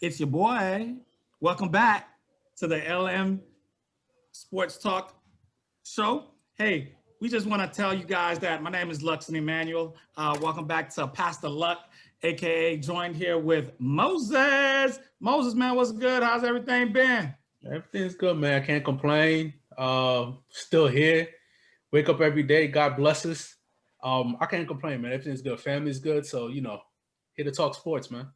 It's your boy. Welcome back to the LM Sports Talk show. Hey, we just want to tell you guys that my name is Luxon Emmanuel. Welcome back to Pastor Luck, aka joined here with Moses. Moses, man, what's good? How's everything been? Everything's good, man. I can't complain. Still here. Wake up every day. God bless us. I can't complain, man. Everything's good. Family's good. So, here to talk sports, man.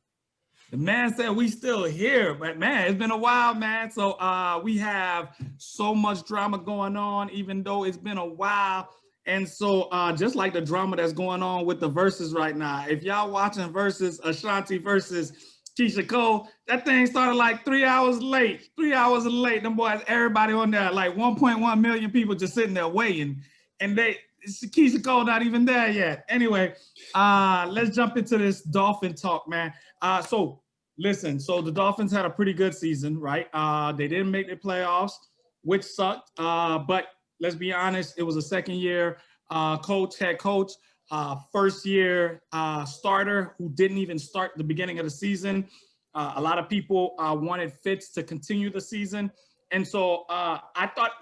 The man said we still here, but man, it's been a while, man. So we have so much drama going on, even though it's been a while. And so just like the drama that's going on with the verses right now, if y'all watching versus Ashanti versus Keisha Cole, that thing started like 3 hours late. 3 hours late. Them boys, everybody on there, like 1.1 million people just sitting there waiting. And Keisha Cole not even there yet. Anyway, let's jump into this Dolphin talk, man. So listen, so the Dolphins had a pretty good season, right? They didn't make the playoffs, which sucked. But let's be honest, it was a second year head coach, first year starter who didn't even start the beginning of the season. A lot of people wanted Fitz to continue the season. And so I thought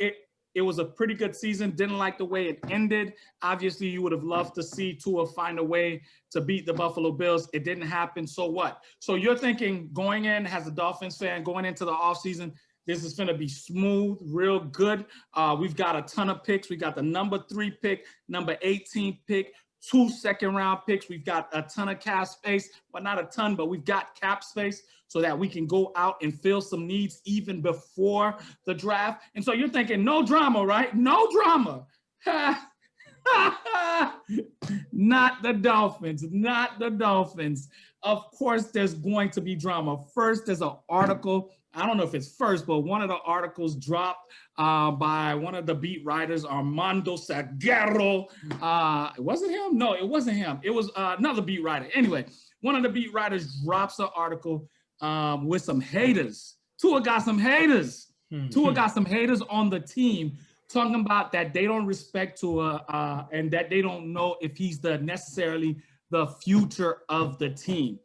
it was a pretty good season. Didn't like the way it ended. Obviously, you would have loved to see Tua find a way to beat the Buffalo Bills. It didn't happen. So what? So you're thinking going in as a Dolphins fan, going into the offseason, this is going to be smooth, real good. We've got a ton of picks. We got the number 3 pick, number 18 pick, 2 second-round picks. We've got a ton of cap space, but not a ton, but we've got cap space so that we can go out and fill some needs even before the draft. And so you're thinking, no drama, right? No drama. Not the Dolphins, not the Dolphins. Of course, there's going to be drama. First, there's an article. I don't know if it's first, but one of the articles dropped by one of the beat writers, Armando Salguero. Was it him? No, it wasn't him. It was another beat writer. Anyway, one of the beat writers drops an article with some haters. Tua got some haters. Tua got some haters on the team talking about that they don't respect Tua and that they don't know if he's necessarily the future of the team.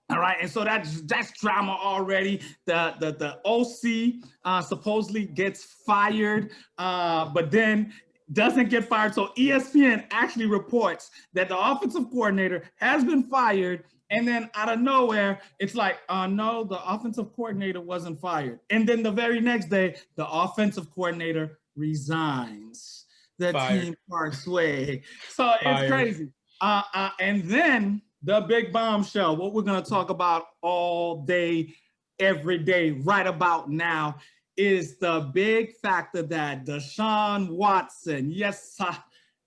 All right, and so that's drama already. The OC supposedly gets fired, but then doesn't get fired. So ESPN actually reports that the offensive coordinator has been fired, and then out of nowhere, it's like, no, the offensive coordinator wasn't fired. And then the very next day, the offensive coordinator resigns. The team parts way. So it's crazy. And then the big bombshell, what we're going to talk about all day, every day, right about now, is the big factor that Deshaun Watson, yes,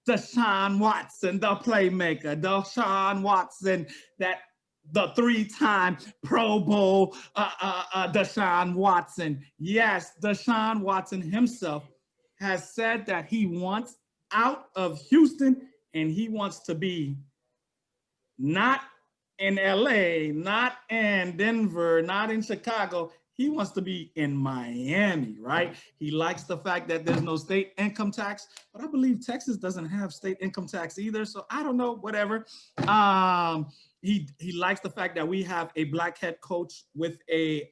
Deshaun Watson, the playmaker, Deshaun Watson, that the 3-time Pro Bowl Deshaun Watson. Yes, Deshaun Watson himself has said that he wants out of Houston and he wants to be not in LA, not in Denver, not in Chicago. He wants to be in Miami, right? He likes the fact that there's no state income tax, but I believe Texas doesn't have state income tax either. So I don't know, whatever. He likes the fact that we have a black head coach with a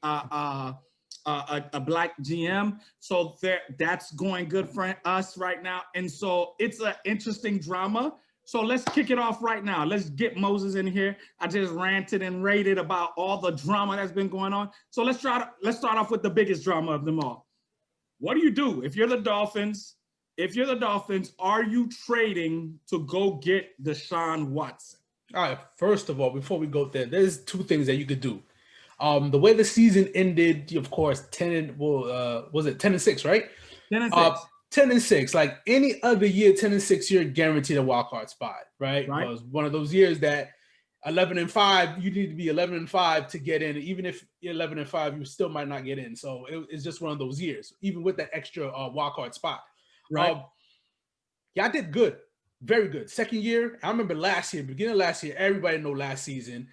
black GM. So that's going good for us right now. And so it's an interesting drama. So let's kick it off right now. Let's get Moses in here. I just ranted and raved about all the drama that's been going on. So let's start off with the biggest drama of them all. What do you do if you're the Dolphins? If you're the Dolphins, are you trading to go get Deshaun Watson? All right. First of all, before we go there, there's 2 things that you could do. The way the season ended, of course, 10-6, right? 10-6. 10-6, like any other year, 10-6, you're guaranteed a wild card spot, right? It was one of those years that 11-5, you need to be 11-5 to get in. Even if you're 11-5, you still might not get in. So it's just one of those years, even with that extra wild card spot. Right. Yeah, I did good. Very good. Second year, I remember last year, beginning of last year, everybody know last season,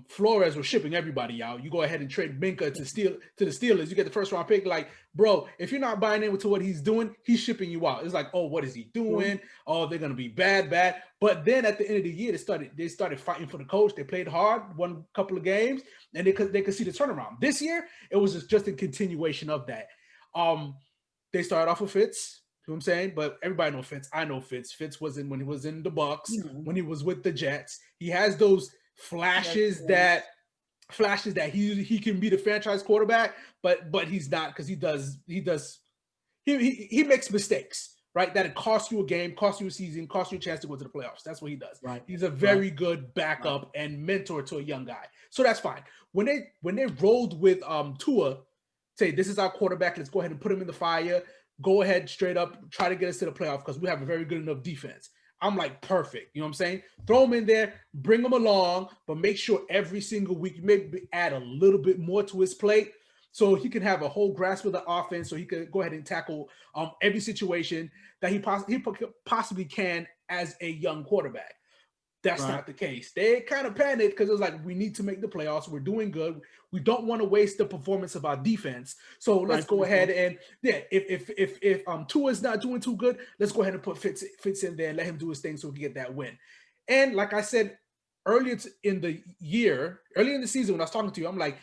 Flores was shipping everybody out. You go ahead and trade Minka to the Steelers. You get the first round pick. Like, bro, if you're not buying into what he's doing, he's shipping you out. It's like, oh, what is he doing? Oh, they're gonna be bad. But then at the end of the year, they started fighting for the coach. They played hard, won a couple of games, and they could see the turnaround. This year, it was just a continuation of that. They started off with Fitz. You know what I'm saying? But everybody knows Fitz. I know Fitz. Fitz was when he was in the Bucks, when he was with the Jets. He has those flashes that he can be the franchise quarterback, but he's not, because he makes mistakes, right? That it costs you a game, costs you a season, costs you a chance to go to the playoffs. That's what he does. Right. He's a very good backup and mentor to a young guy. So that's fine. When they rolled with Tua, say this is our quarterback, let's go ahead and put him in the fire. Go ahead, straight up, try to get us to the playoff because we have a very good enough defense. I'm like, perfect. You know what I'm saying? Throw him in there, bring him along, but make sure every single week you maybe add a little bit more to his plate so he can have a whole grasp of the offense, so he could go ahead and tackle every situation that he possibly can as a young quarterback. That's not the case. They kind of panicked because it was like, we need to make the playoffs. We're doing good. We don't want to waste the performance of our defense. So let's go ahead and if Tua is not doing too good, let's go ahead and put Fitz in there and let him do his thing so we can get that win. And like I said earlier in the season when I was talking to you, I'm like,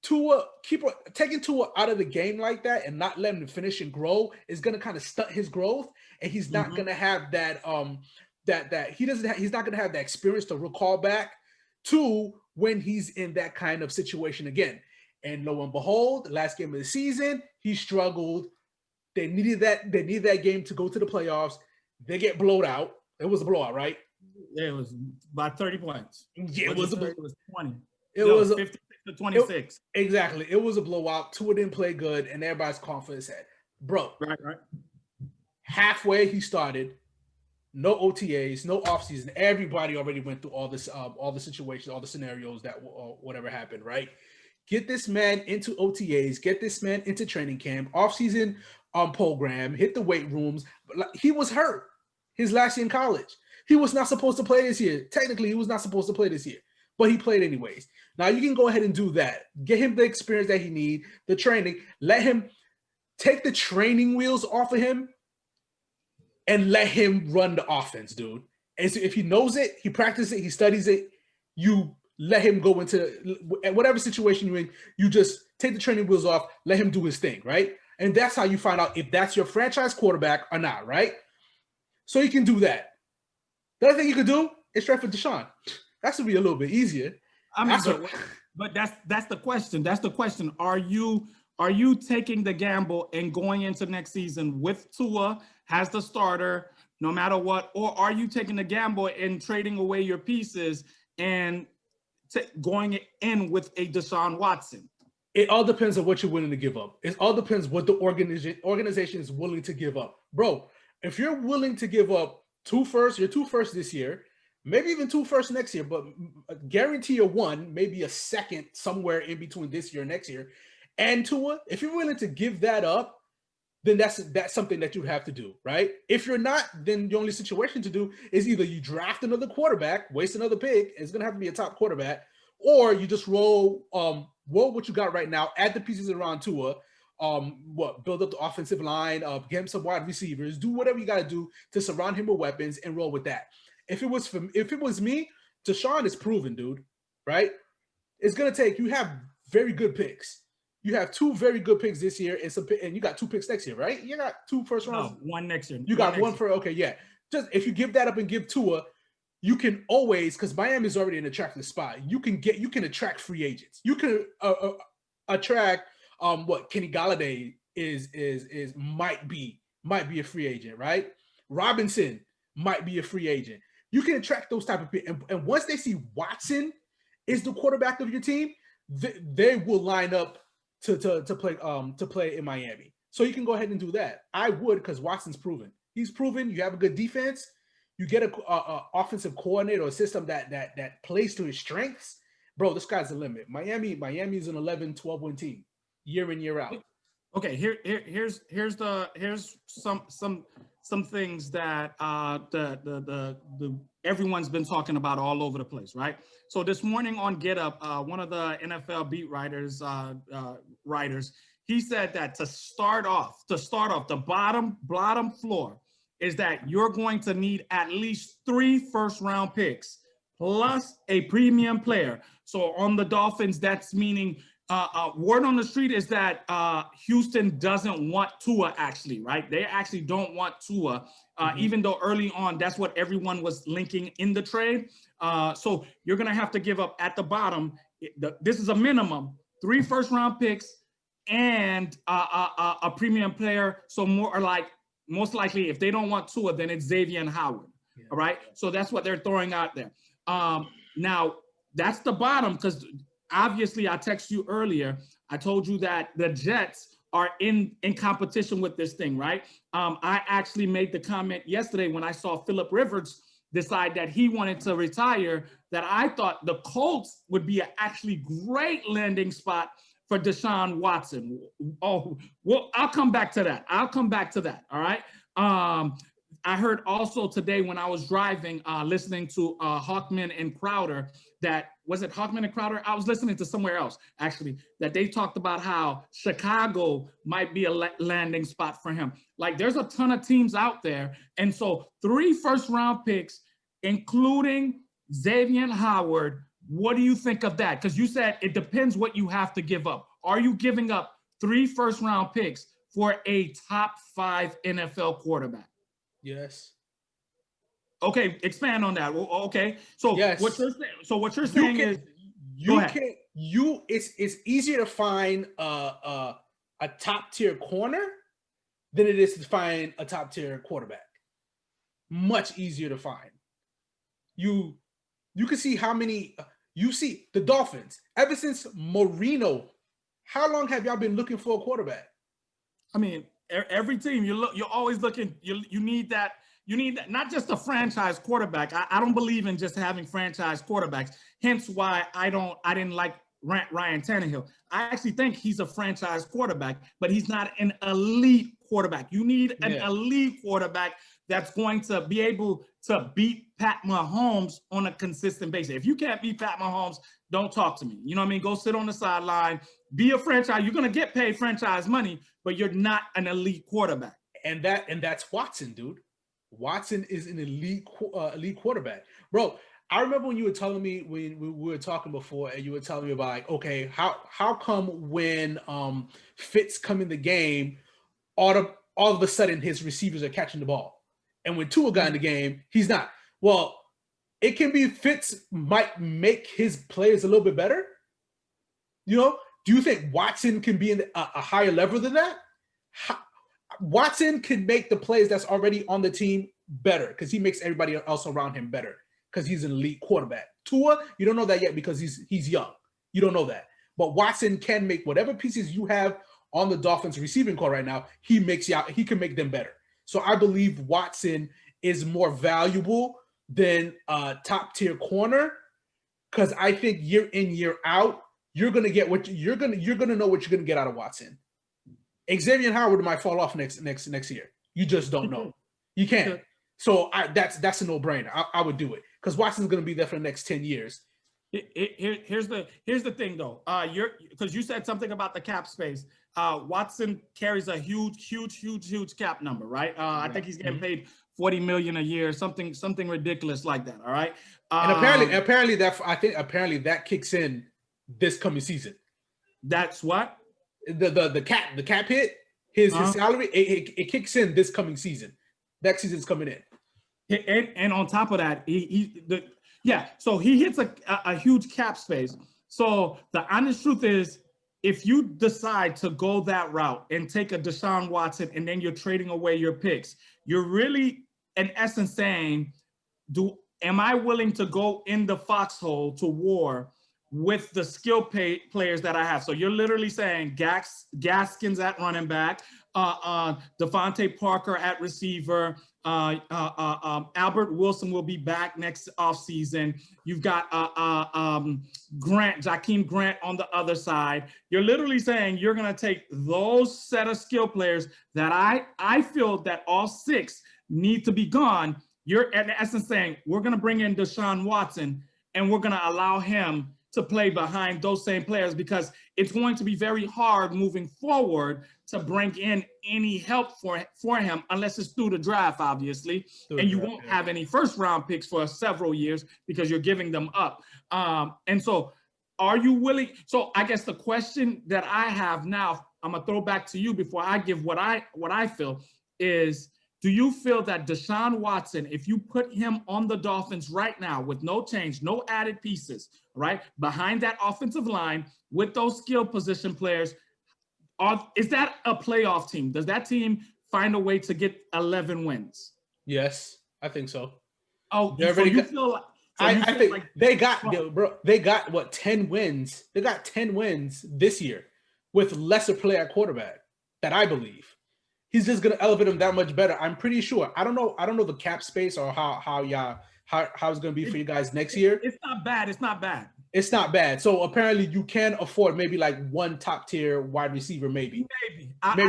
Tua, taking Tua out of the game like that and not letting him finish and grow is going to kind of stunt his growth, and he's not going to have that he's not going to have that experience to recall back to when he's in that kind of situation again. And lo and behold, the last game of the season, he struggled. They needed that game to go to the playoffs. They get blowed out. It was a blowout, right? Yeah, it was by 30 points. Yeah, it was 20. It was 56 to 26. Exactly. It was a blowout. Tua didn't play good, and everybody's confidence had. Bro, right. Halfway he started. No OTAs, no offseason. Everybody already went through all this, all the situations, all the scenarios that whatever happened, right? Get this man into OTAs, get this man into training camp, offseason program, hit the weight rooms. He was hurt his last year in college. He was not supposed to play this year. Technically, he was not supposed to play this year, but he played anyways. Now you can go ahead and do that. Get him the experience that he needs, the training. Let him take the training wheels off of him and let him run the offense, dude. And so if he knows it, he practices it, he studies it, you let him go into whatever situation you're in, you just take the training wheels off, let him do his thing, right? And that's how you find out if that's your franchise quarterback or not, right? So you can do that. The other thing you could do is trade for Deshaun. That should be a little bit easier. I mean, but that's the question. That's the question. Are you taking the gamble and going into next season with Tua as the starter, no matter what, or are you taking the gamble and trading away your pieces and going in with a Deshaun Watson? It all depends on what you're willing to give up. It all depends what the organization is willing to give up. Bro, if you're willing to give up your 2 firsts this year, maybe even 2 firsts next year, but guarantee a 1, maybe a 2nd somewhere in between this year and next year, and Tua, if you're willing to give that up, then that's something that you have to do, right? If you're not, then the only situation to do is either you draft another quarterback, waste another pick, it's gonna have to be a top quarterback, or you just roll what you got right now, add the pieces around Tua, build up the offensive line, get him some wide receivers, do whatever you gotta do to surround him with weapons and roll with that. If it was me, Deshaun is proven, dude, right? It's gonna take, you have very good picks. You have 2 very good picks this year, and you got 2 picks next year, right? You got 2 first rounds. No, 1 next year. You got one for okay, yeah. Just if you give that up and give Tua, you can always, because Miami's already an attractive spot. You can attract free agents. You can attract what Kenny Galladay is might be a free agent, right? Robinson might be a free agent. You can attract those type of people, and once they see Watson is the quarterback of your team, they will line up to play in Miami. So you can go ahead and do that. I would, because Watson's proven. He's proven. You have a good defense. You get a offensive coordinator or a system that plays to his strengths. Bro, this guy's the limit. Miami is an 11, 12 win team year in, year out. Okay, here's some things that the everyone's been talking about all over the place, right? So this morning on Get Up, one of the NFL beat writers, he said that to start off, the bottom floor is that you're going to need at least 3 first-round picks plus a premium player. So on the Dolphins, that's meaning word on the street is that Houston doesn't want Tua, actually, right? They actually don't want Tua, even though early on, that's what everyone was linking in the trade. So you're going to have to give up at the bottom. This is a minimum, 3 first-round picks and a premium player. So most likely, if they don't want Tua, then it's Xavier Howard. Yeah. All right. So that's what they're throwing out there. Now, that's the bottom, because obviously I texted you earlier. I told you that the Jets are in competition with this thing, right? I actually made the comment yesterday when I saw Phillip Rivers decide that he wanted to retire, that I thought the Colts would be an actually great landing spot for Deshaun Watson. Oh, well, I'll come back to that. All right. I heard also today when I was driving, listening to Hawkman and Crowder, was it Hawkman and Crowder? I was listening to somewhere else, actually, that they talked about how Chicago might be a landing spot for him. Like, there's a ton of teams out there. And so 3 first-round picks, including Xavier Howard, what do you think of that? Because you said it depends what you have to give up. Are you giving up 3 first-round picks for a top 5 NFL quarterback? Yes. Okay, expand on that. Okay, so yes. what you're saying is it's easier to find a top tier corner than it is to find a top tier quarterback. Much easier to find. You can see how many you see the Dolphins ever since Marino. How long have y'all been looking for a quarterback? I mean, every team you're always looking. You need that. You need that, not just a franchise quarterback. I don't believe in just having franchise quarterbacks. Hence why I didn't like Ryan Tannehill. I actually think he's a franchise quarterback, but he's not an elite quarterback. You need an elite quarterback that's going to be able to beat Pat Mahomes on a consistent basis. If you can't beat Pat Mahomes, don't talk to me. You know what I mean? Go sit on the sideline, be a franchise. You're going to get paid franchise money, but you're not an elite quarterback. And that's Watson, dude. Watson is an elite quarterback. Bro, I remember when you were telling me, when we were talking before, and you were telling me about, like, okay, how come when Fitz come in the game, all of a sudden his receivers are catching the ball, and when Tua got in the game, he's not. Well, it can be Fitz might make his players a little bit better. You know, do you think Watson can be in a higher level than that? Watson can make the players that's already on the team better because he makes everybody else around him better because he's an elite quarterback. Tua, you don't know that yet because he's young. You don't know that. But Watson can make whatever pieces you have on the Dolphins receiving core right now, he can make them better. So I believe Watson is more valuable than a top tier corner because I think year in, year out, you're gonna get what you're gonna know what you're gonna get out of Watson. Xavier Howard might fall off next year. You just don't know. You can't. So that's a no-brainer. I would do it because Watson's going to be there for the next 10 years. Here's the thing though. Because you said something about the cap space. Watson carries a huge cap number, right? I think he's getting paid $40 million a year, something ridiculous like that. All right. And apparently that kicks in this coming season. That's what? The cap hit, his salary, it kicks in this coming season. Next season's coming in. And on top of that, so he hits a huge cap space. So the honest truth is, if you decide to go that route and take a Deshaun Watson and then you're trading away your picks, you're really in essence saying, am I willing to go in the foxhole to war with the skill players that I have? So you're literally saying Gaskins at running back, Devontae Parker at receiver, Albert Wilson will be back next offseason. You've got Jakeem Grant on the other side. You're literally saying you're going to take those set of skill players that I feel that all 6 need to be gone. You're in essence saying we're going to bring in Deshaun Watson and we're going to allow him to play behind those same players, because it's going to be very hard moving forward to bring in any help for him unless it's through the draft, obviously. And you won't have any first round picks for several years because you're giving them up. And so are you willing? So I guess the question that I have now, I'm gonna throw back to you before I give what I feel is, do you feel that Deshaun Watson, if you put him on the Dolphins right now with no change, no added pieces, right, behind that offensive line with those skill position players, is that a playoff team? Does that team find a way to get 11 wins? Yes, I think so. Oh, so you feel like... I think like, they got what, 10 wins? They got 10 wins this year with lesser play at quarterback, that I believe. He's just gonna elevate them that much better. I'm pretty sure. I don't know the cap space or how it's gonna be for you guys next year. It's not bad. It's not bad. It's not bad. So apparently you can afford maybe like one top tier wide receiver, maybe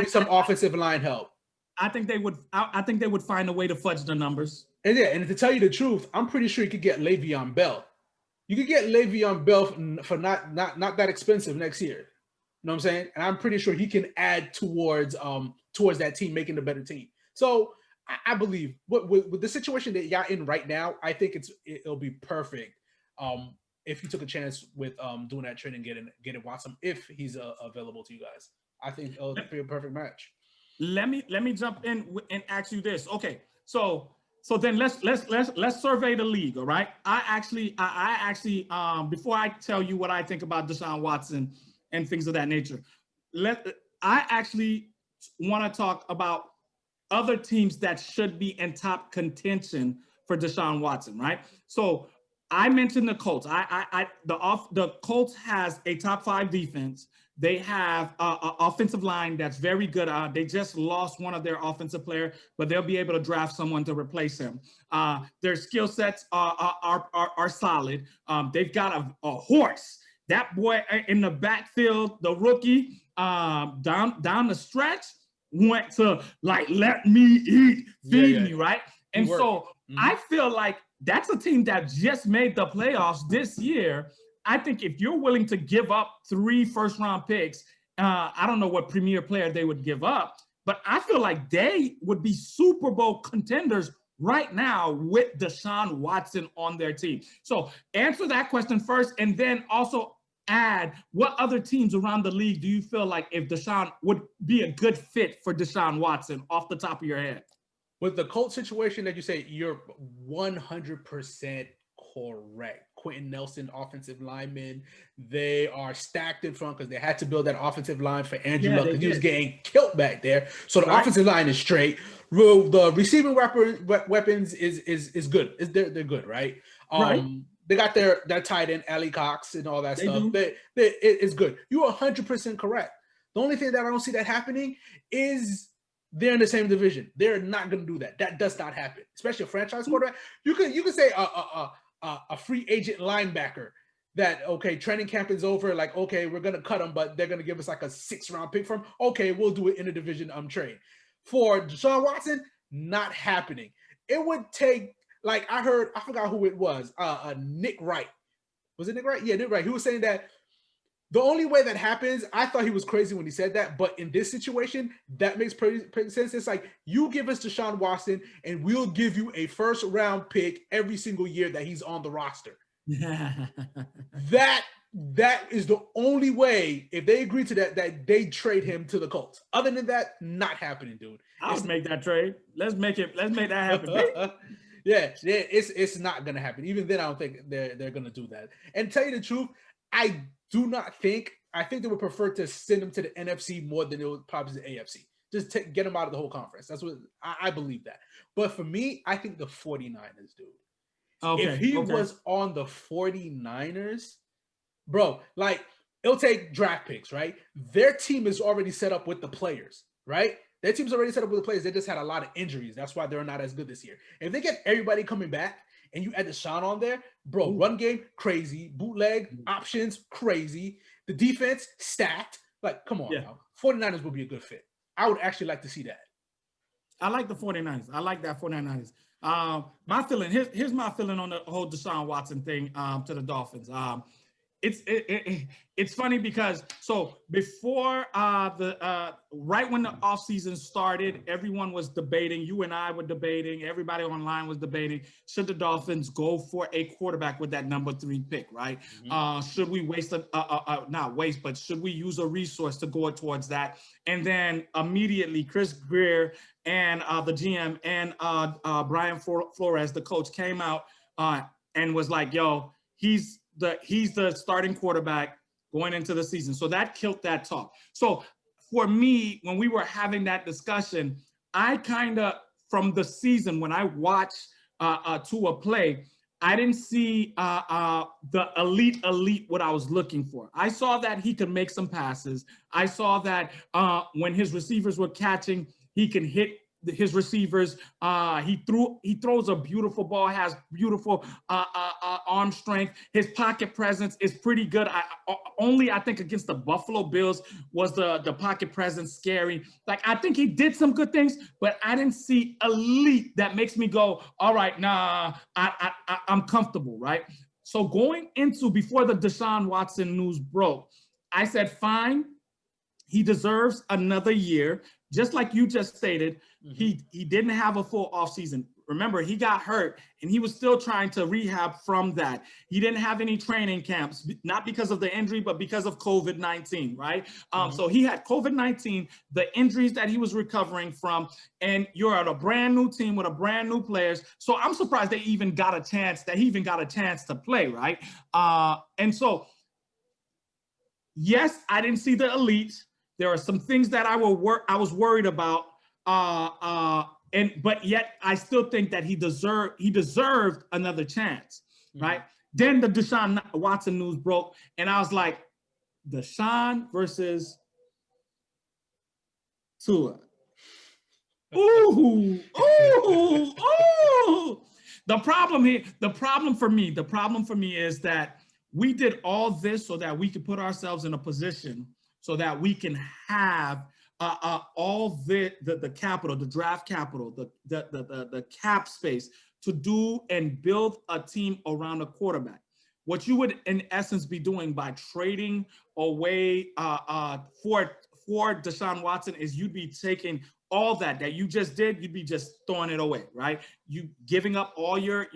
some offensive line help. I think they would. I think they would find a way to fudge the numbers. And yeah, and to tell you the truth, I'm pretty sure you could get Le'Veon Bell. You could get Le'Veon Bell for not that expensive next year. You know what I'm saying? And I'm pretty sure he can add towards that team, making a better team. So I believe with the situation that y'all in right now, I think it'll be perfect if you took a chance with doing that trade and getting Watson if he's available to you guys. I think it'll be a perfect match. Let me jump in and ask you this. Okay, so then let's survey the league. All right. I actually before I tell you what I think about Deshaun Watson and things of that nature, I actually want to talk about other teams that should be in top contention for Deshaun Watson, right? So I mentioned the Colts. The Colts has a top 5 defense. They have an offensive line that's very good. They just lost one of their offensive player, but they'll be able to draft someone to replace him. Their skill sets are solid. They've got a horse. That boy in the backfield, the rookie, down the stretch, went to like, let me eat, feed me, right? And so I feel like that's a team that just made the playoffs this year. I think if you're willing to give up 3 first-round picks, I don't know what premier player they would give up, but I feel like they would be Super Bowl contenders right now with Deshaun Watson on their team. So answer that question first, and then also add what other teams around the league do you feel like if Deshaun would be a good fit for Deshaun Watson off the top of your head? With the Colts situation that you say, you're 100% correct. Quentin Nelson, offensive lineman, they are stacked in front because they had to build that offensive line for Andrew Luck because he was getting killed back there. So the offensive line is straight. The receiving weapons is good. They're good, right? They got their tight end, Ali Cox, and all that stuff. It's good. You're 100% correct. The only thing that I don't see that happening is they're in the same division. They're not going to do that. That does not happen, especially a franchise quarterback. You could say a free agent linebacker that, okay, training camp is over. Like, okay, we're going to cut him, but they're going to give us like a 6th-round pick from him. Okay, we'll do it in a division trade. For Deshaun Watson, not happening. It would take, like I forgot who it was, Nick Wright. Was it Nick Wright? Yeah, Nick Wright. He was saying that the only way that happens, I thought he was crazy when he said that, but in this situation, that makes perfect sense. It's like, you give us Deshaun Watson, and we'll give you a 1st-round pick every single year that he's on the roster. That is the only way, if they agree to that they trade him to the Colts. Other than that, not happening, dude. I'll make that trade. Let's make that happen. Yeah, it's not gonna happen. Even then, I don't think they're gonna do that. And tell you the truth, I think they would prefer to send him to the NFC more than it would probably the AFC. Just get him out of the whole conference. That's what I believe that. But for me, I think the 49ers, dude. Okay, if he was on the 49ers, bro, like, it'll take draft picks, right? Their team is already set up with the players, right? Their team's already set up with the players. They just had a lot of injuries. That's why they're not as good this year. If they get everybody coming back and you add Deshaun on there, bro, run game, crazy. Bootleg, options, crazy. The defense, stacked. Like, come on now. 49ers would be a good fit. I would actually like to see that. I like the 49ers. I like that 49ers. My feeling, here's my feeling on the whole Deshaun Watson thing to the Dolphins. It's funny because so before right when the offseason started, everyone was debating. You and I were debating. Everybody online was debating. Should the Dolphins go for a quarterback with that number 3 pick? Right? Should we waste not waste, but should we use a resource to go towards that? And then immediately, Chris Greer and the GM and Brian Flores, the coach, came out and was like, "Yo, he's the starting quarterback going into the season." So that killed that talk. So for me, when we were having that discussion, I kind of, from the season, when I watched Tua play, I didn't see the elite what I was looking for. I saw that he could make some passes. I saw that when his receivers were catching, he can hit his receivers. He throws a beautiful ball, has beautiful arm strength. His pocket presence is pretty good. I think against the Buffalo Bills was the pocket presence scary. Like, I think he did some good things, but I didn't see elite that makes me go, all right, nah, I'm comfortable, right? So going into, before the Deshaun Watson news broke, I said, fine, he deserves another year. Just like you just stated, he didn't have a full offseason. Remember, he got hurt, and he was still trying to rehab from that. He didn't have any training camps, not because of the injury, but because of COVID-19, right? So he had COVID-19, the injuries that he was recovering from, and you're at a brand new team with a brand new players. So I'm surprised they even got a chance, that he even got a chance to play, right? And so, yes, I didn't see the elite. There are some things that I was worried about, but yet I still think that he deserved another chance, right? Then the Deshaun Watson news broke, and I was like, Deshaun versus Tua. Ooh. The problem for me is that we did all this so that we could put ourselves in a position so that we can have all the capital, the draft capital, the cap space to do and build a team around a quarterback. What you would, in essence, be doing by trading away for Deshaun Watson is you'd be taking all that you just did, you'd be just throwing it away, right? You giving up all you're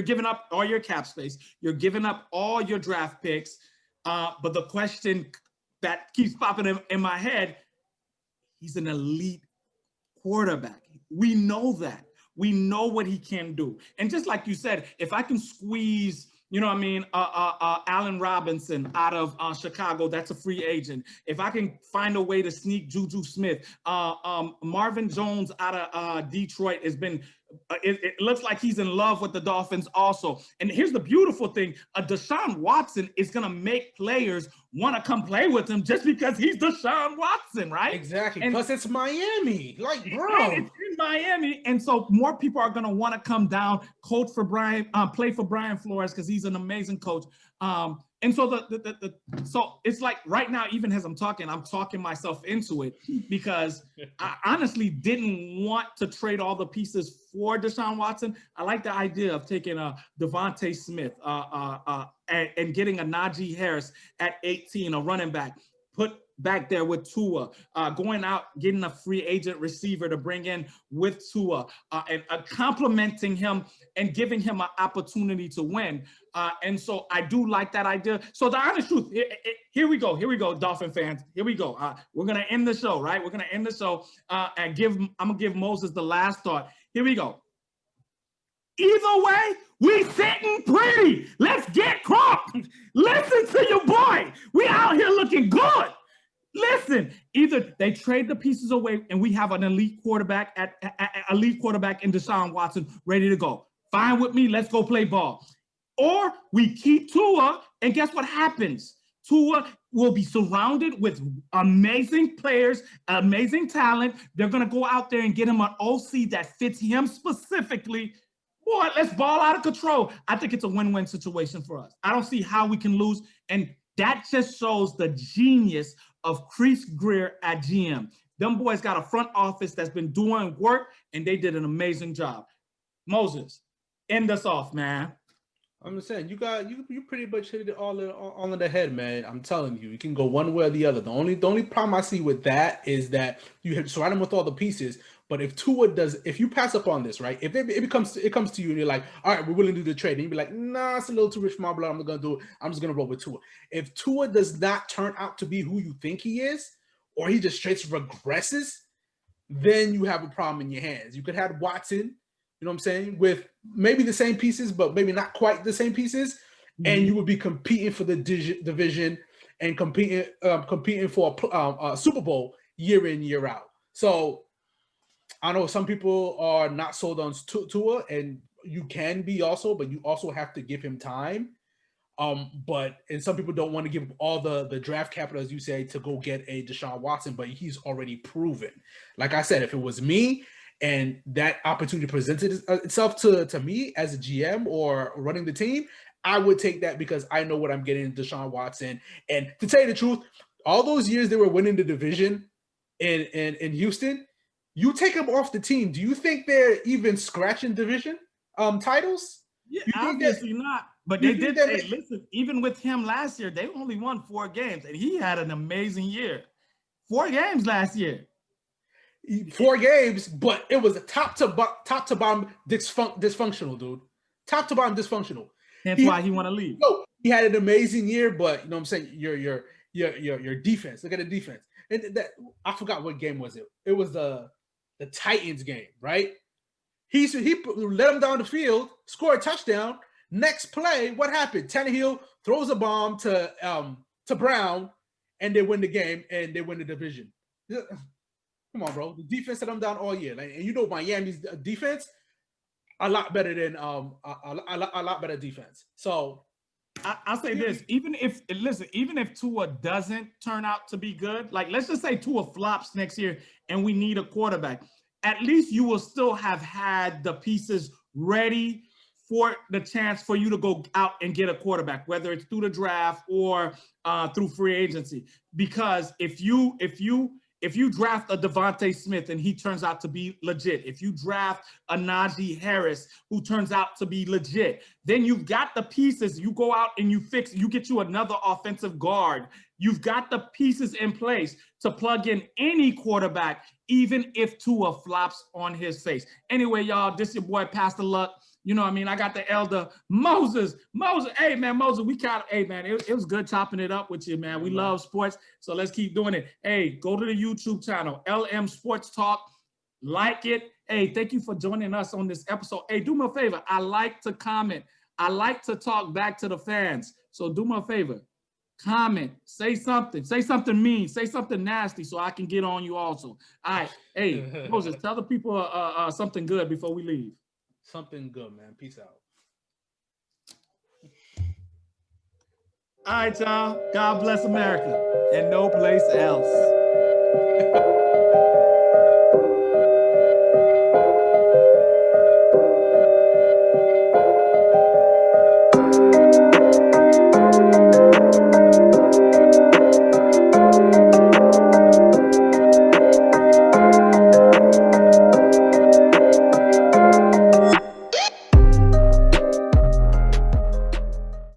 giving up all your cap space. You're giving up all your draft picks. But the question that keeps popping in my head, he's an elite quarterback. We know that. We know what he can do. And just like you said, if I can squeeze, Allen Robinson out of Chicago, that's a free agent. If I can find a way to sneak Juju Smith, Marvin Jones out of Detroit has been, it looks like he's in love with the Dolphins also. And here's the beautiful thing, Deshaun Watson is going to make players want to come play with him just because he's Deshaun Watson, right? Exactly. And plus, it's Miami. Like, bro. It's in Miami. And so more people are going to want to come down, play for Brian Flores because he's an amazing coach. And so so it's like right now, even as I'm talking myself into it because I honestly didn't want to trade all the pieces for Deshaun Watson. I like the idea of taking a Devontae Smith and getting a Najee Harris at 18, a running back, put back there with Tua, going out, getting a free agent receiver to bring in with Tua, and complimenting him and giving him an opportunity to win. And so I do like that idea. So the honest truth, here we go, Dolphin fans. Here we go. We're going to end the show, right? We're going to end the show and I'm going to give Moses the last thought. Here we go. Either way, we sitting pretty. Let's get crunk. Listen to your boy. We out here looking good. Listen, either they trade the pieces away and we have an elite quarterback in Deshaun Watson ready to go. Fine with me. Let's go play ball. Or we keep Tua, and guess what happens? Tua will be surrounded with amazing players, amazing talent. They're going to go out there and get him an OC that fits him specifically. Boy, let's ball out of control. I think it's a win-win situation for us. I don't see how we can lose. And that just shows the genius of Chris Greer at GM. Them boys got a front office that's been doing work, and they did an amazing job. Moses, end us off, man. I'm just saying, you pretty much hit it all in the head, man. I'm telling you, you can go one way or the other. The only problem I see with that is that you have to surround him with all the pieces. But if you pass up on this, right? If it comes to you and you're like, all right, we're willing to do the trade, and you be like, nah, it's a little too rich for my blood. I'm not gonna do it. I'm just gonna roll with Tua. If Tua does not turn out to be who you think he is, or he just straight regresses, then you have a problem in your hands. You could have Watson, you know what I'm saying, with maybe the same pieces, but maybe not quite the same pieces, and you would be competing for the division and competing for a Super Bowl year in, year out. So I know some people are not sold on Tua, and you can be also, but you also have to give him time. And some people don't want to give all the draft capital, as you say, to go get a Deshaun Watson, but he's already proven. Like I said, if it was me and that opportunity presented itself to me as a GM or running the team, I would take that because I know what I'm getting in Deshaun Watson. And to tell you the truth, all those years they were winning the division in Houston, you take them off the team. Do you think they're even scratching division titles? Yeah, obviously not. But they did say, listen, even with him last year, they only won 4 games, and he had an amazing year. 4 games last year. 4 games, but it was a top to bottom dysfunctional, dude. Top to bottom dysfunctional. That's why he want to leave. No, he had an amazing year, but you know what I'm saying, your defense. Look at the defense. And that, I forgot what game was it. It was the Titans game, right? He let him down the field, scored a touchdown. Next play, what happened? Tannehill throws a bomb to Brown, and they win the game and they win the division. Come on, bro. The defense let them down all year, and you know Miami's defense a lot better than a lot better defense. So I'll say this: even if Tua doesn't turn out to be good, like let's just say Tua flops next year, and we need a quarterback, at least you will still have had the pieces ready for the chance for you to go out and get a quarterback, whether it's through the draft or through free agency. Because if you draft a Devontae Smith and he turns out to be legit, if you draft a Najee Harris who turns out to be legit, then you've got the pieces. You go out and you get you another offensive guard. You've got the pieces in place to plug in any quarterback, even if Tua flops on his face. Anyway, y'all, this is your boy, Pastor Luck. You know what I mean? I got the elder Moses. Hey, man, Moses, hey, man, it was good chopping it up with you, man. We love sports, so let's keep doing it. Hey, go to the YouTube channel, LM Sports Talk. Like it. Hey, thank you for joining us on this episode. Hey, do me a favor. I like to comment. I like to talk back to the fans. So do me a favor. Comment. Say something mean. Say something nasty so I can get on you also. All right. Hey, Moses, tell the people something good before we leave. Something good, man. Peace out. All right, y'all. God bless America and no place else.